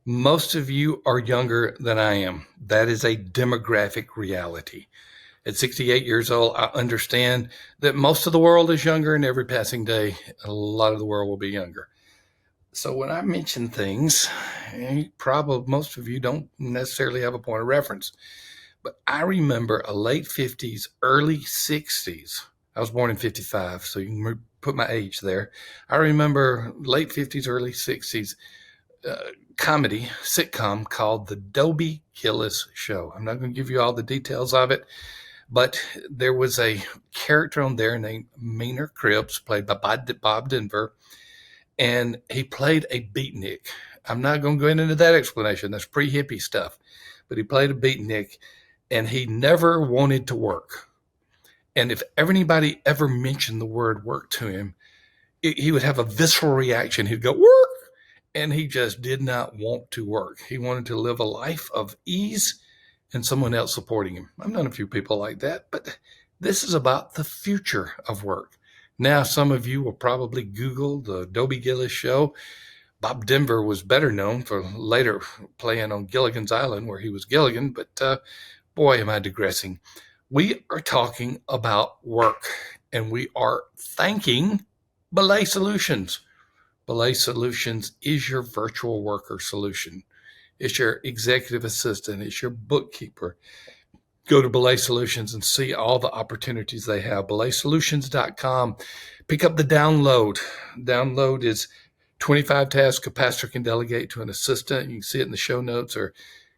Most of you are younger than I am. That is a demographic reality. At 68 years old, I understand that most of the world is younger, and every passing day, a lot of the world will be younger. So when I mention things, probably most of you don't necessarily have a point of reference. But I remember a late 50s, early 60s. I was born in 55, so you can put my age there. I remember late 50s, early 60s comedy sitcom called The Dobie Gillis Show. I'm not going to give you all the details of it, but there was a character on there named Maynard Cripps, played by Bob Denver, and he played a beatnik. I'm not going to go into that explanation. That's pre-hippie stuff. But he played a beatnik, and he never wanted to work. And if anybody ever mentioned the word work to him, he would have a visceral reaction. He'd go, work! And he just did not want to work. He wanted to live a life of ease and someone else supporting him. I've known a few people like that, but this is about the future of work. Now, some of you will probably Google the Dobie Gillis Show. Bob Denver was better known for later playing on Gilligan's Island, where he was Gilligan, but boy, am I digressing. We are talking about work, and we are thanking Belay Solutions. Belay Solutions is your virtual worker solution. It's your executive assistant. It's your bookkeeper. Go to Belay Solutions and see all the opportunities they have. BelaySolutions.com. Pick up the download. Download is 25 tasks a pastor can delegate to an assistant. You can see it in the show notes, or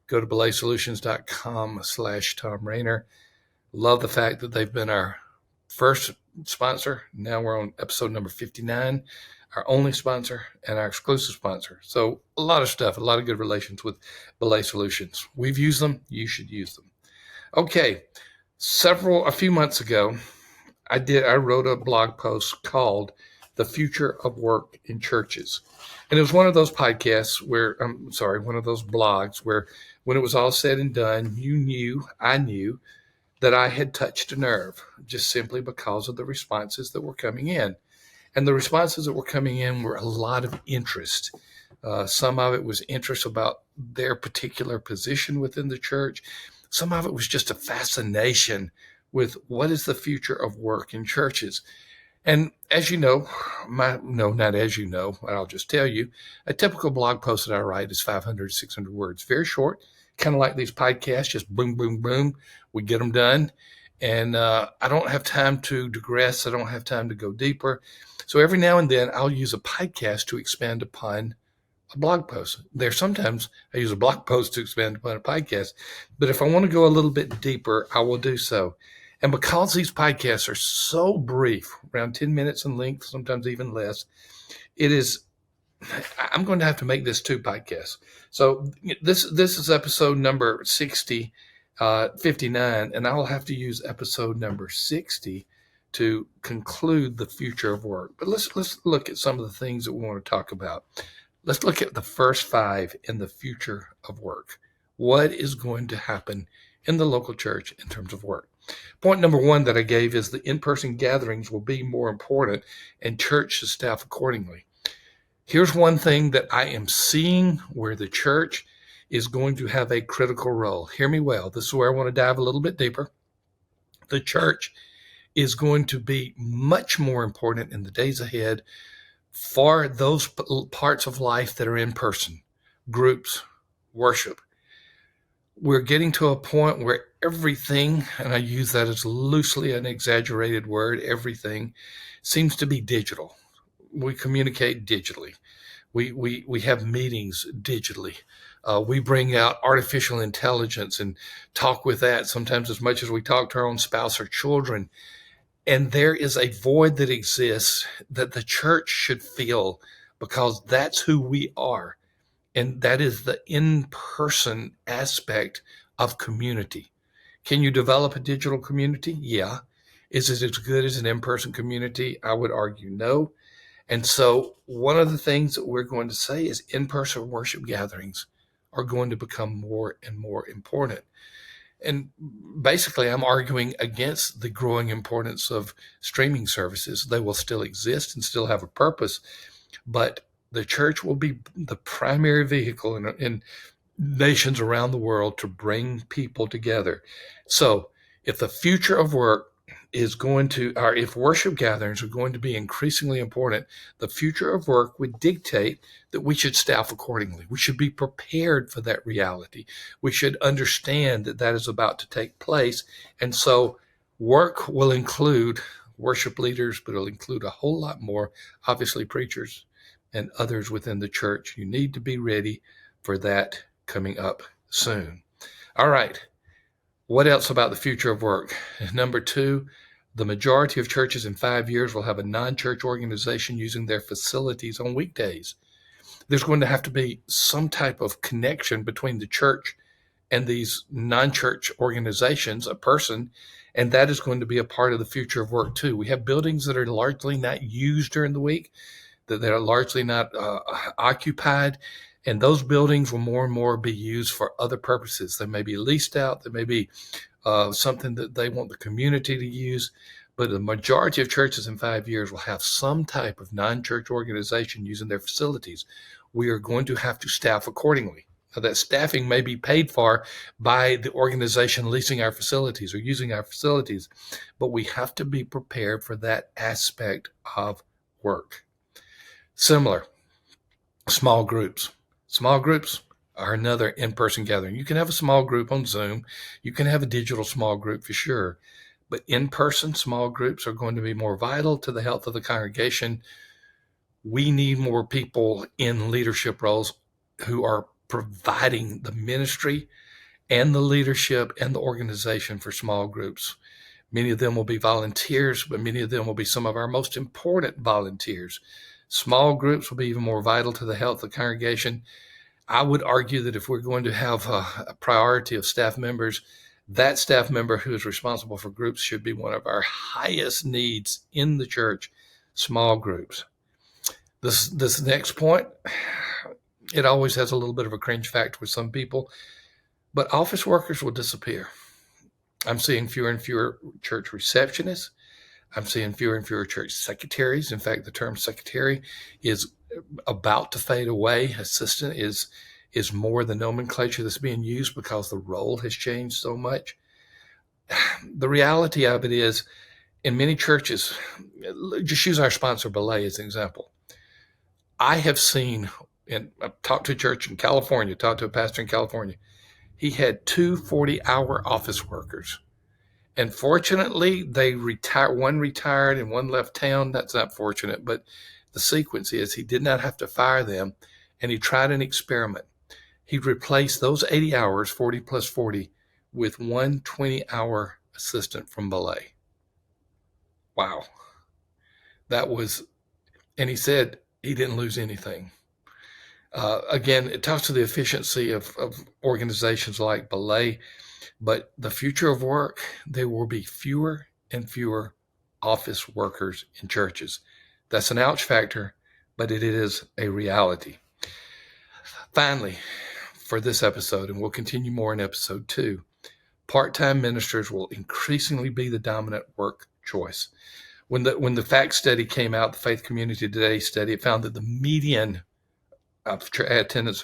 go to belaysolutions.com/Thom Rainer. Love the fact that they've been our first sponsor. Now we're on episode number 59, our only sponsor and our exclusive sponsor. So a lot of stuff, a lot of good relations with Belay Solutions. We've used them. You should use them. Okay. A few months ago, I wrote a blog post called The Future of Work in Churches. And it was one of those podcasts one of those blogs where when it was all said and done, I knew that I had touched a nerve just simply because of the responses that were coming in. And the responses that were coming in were a lot of interest. Some of it was interest about their particular position within the church. Some of it was just a fascination with what is the future of work in churches. And as you know, not as you know, I'll just tell you, a typical blog post that I write is 500, 600 words, very short, kind of like these podcasts, just boom, boom, boom. We get them done. And I don't have time to digress. I don't have time to go deeper. So every now and then I'll use a podcast to expand upon a blog post. Sometimes I use a blog post to expand upon a podcast. But if I want to go a little bit deeper, I will do so. And because these podcasts are so brief, around 10 minutes in length, sometimes even less, I'm going to have to make this 2 podcasts. So this is episode number 60, 59, and I'll have to use episode number 60 to conclude the future of work. But let's look at some of the things that we want to talk about. Let's look at the first 5 in the future of work. What is going to happen in the local church in terms of work? Point number 1 that I gave is the in-person gatherings will be more important, and church should staff accordingly. Here's one thing that I am seeing where the church is going to have a critical role. Hear me well. This is where I want to dive a little bit deeper. The church is going to be much more important in the days ahead for those parts of life that are in person, groups, worship. We're getting to a point where everything, and I use that as loosely an exaggerated word, everything seems to be digital. We communicate digitally. We have meetings digitally. We bring out artificial intelligence and talk with that sometimes as much as we talk to our own spouse or children. And there is a void that exists that the church should fill, because that's who we are. And that is the in-person aspect of community. Can you develop a digital community? Yeah. Is it as good as an in-person community? I would argue no. And so one of the things that we're going to say is in-person worship gatherings are going to become more and more important. And basically, I'm arguing against the growing importance of streaming services. They will still exist and still have a purpose, but The church will be the primary vehicle in nations around the world to bring people together. So if the future of work is going to, or if worship gatherings are going to be increasingly important, the future of work would dictate that we should staff accordingly. We should be prepared for that reality. We should understand that that is about to take place. And so work will include worship leaders, but it'll include a whole lot more, obviously preachers and others within the church. You need to be ready for that coming up soon. All right. What else about the future of work? Number two, the majority of churches in 5 years will have a non-church organization using their facilities on weekdays. There's going to have to be some type of connection between the church and these non-church organizations, a person, and that is going to be a part of the future of work too. We have buildings that are largely not used during the week, that are largely not occupied, and those buildings will more and more be used for other purposes. They may be leased out. They may be something that they want the community to use. But the majority of churches in 5 years will have some type of non-church organization using their facilities. We are going to have to staff accordingly. Now, that staffing may be paid for by the organization leasing our facilities or using our facilities, but we have to be prepared for that aspect of work. Similar, small groups. Small groups are another in-person gathering. You can have a small group on Zoom. You can have a digital small group for sure. But in-person small groups are going to be more vital to the health of the congregation. We need more people in leadership roles who are providing the ministry and the leadership and the organization for small groups. Many of them will be volunteers, but many of them will be some of our most important volunteers. Small groups will be even more vital to the health of the congregation. I would argue that if we're going to have a priority of staff members, that staff member who is responsible for groups should be one of our highest needs in the church, small groups. This next point, it always has a little bit of a cringe factor with some people, but office workers will disappear. I'm seeing fewer and fewer church receptionists. I'm seeing fewer and fewer church secretaries. In fact, the term secretary is about to fade away. Assistant is more the nomenclature that's being used because the role has changed so much. The reality of it is, in many churches, just use our sponsor Belay as an example. I have seen, and I've talked to a church in California, talked to a pastor in California. He had 2 40-hour office workers. And fortunately, one retired and one left town. That's not fortunate, but the sequence is he did not have to fire them, and he tried an experiment. He replaced those 80 hours, 40 plus 40, with one 20-hour assistant from Belay. Wow. And he said he didn't lose anything. Again, it talks to the efficiency of organizations like Belay. But the future of work, there will be fewer and fewer office workers in churches. That's an ouch factor, but it is a reality. Finally, for this episode, and we'll continue more in episode 2, part-time ministers will increasingly be the dominant work choice. When the fact study came out, the Faith Community Today study, it found that the median of church attendance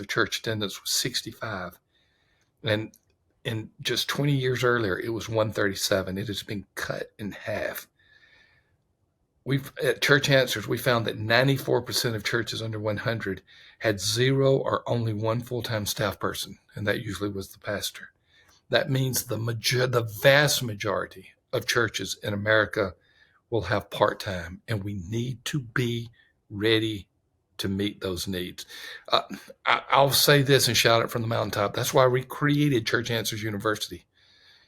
was 65. And just 20 years earlier, it was 137. It has been cut in half. At Church Answers, we found that 94% of churches under 100 had 0 or only 1 full-time staff person, and that usually was the pastor. That means the vast majority of churches in America will have part-time, and we need to be ready to meet those needs. I'll say this and shout it from the mountaintop. That's why we created Church Answers University,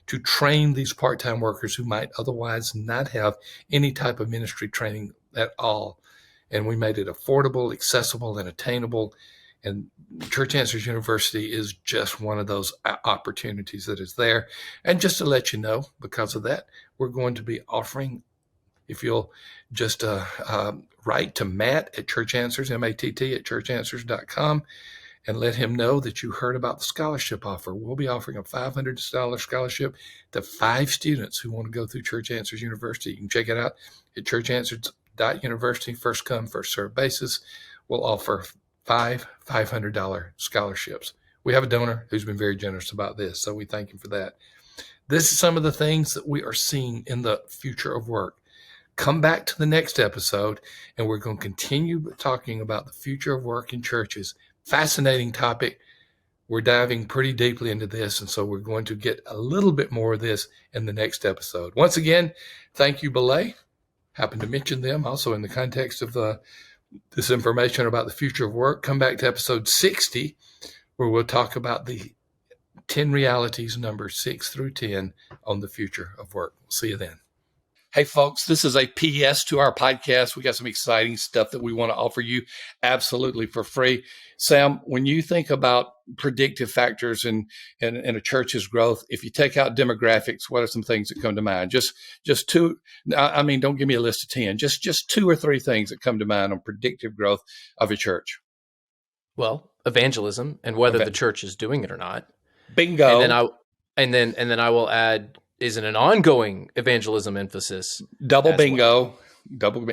to train these part-time workers who might otherwise not have any type of ministry training at all. And we made it affordable, accessible, and attainable. And Church Answers University is just one of those opportunities that is there. And just to let you know, because of that, we're going to be offering, if you'll just write to Matt at Church Answers, MATT at churchanswers.com, and let him know that you heard about the scholarship offer. We'll be offering a $500 scholarship to 5 students who want to go through Church Answers University. You can check it out at churchanswers.university, first come, first served basis. will offer five $500 scholarships. We have a donor who's been very generous about this, so we thank him for that. This is some of the things that we are seeing in the future of work. Come back to the next episode, and we're going to continue talking about the future of work in churches. Fascinating topic. We're diving pretty deeply into this, and so we're going to get a little bit more of this in the next episode. Once again, thank you, Belay. Happened to mention them also in the context of this information about the future of work. Come back to episode 60, where we'll talk about the 10 realities, numbers 6 through 10, on the future of work. We'll see you then. Hey, folks, this is a PS to our podcast. We got some exciting stuff that we want to offer you absolutely for free. Sam, when you think about predictive factors in a church's growth, if you take out demographics, what are some things that come to mind? Just two. I mean, don't give me a list of 10. Just 2 or 3 things that come to mind on predictive growth of a church. Well, evangelism and whether the church is doing it or not. Bingo. And then I will add, is it an ongoing evangelism emphasis? Double bingo. Well.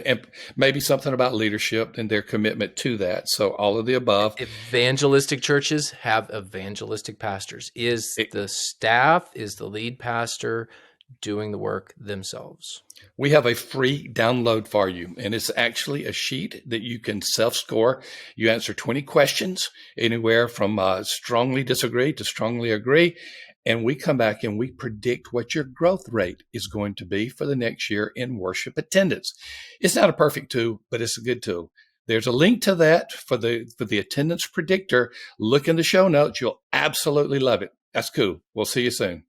And maybe something about leadership and their commitment to that. So all of the above. Evangelistic churches have evangelistic pastors. Is the staff, is the lead pastor doing the work themselves? We have a free download for you, and it's actually a sheet that you can self-score. You answer 20 questions, anywhere from strongly disagree to strongly agree. And we come back and we predict what your growth rate is going to be for the next year in worship attendance. It's not a perfect tool, but it's a good tool. There's a link to that for the attendance predictor. Look in the show notes. You'll absolutely love it. That's cool. We'll see you soon.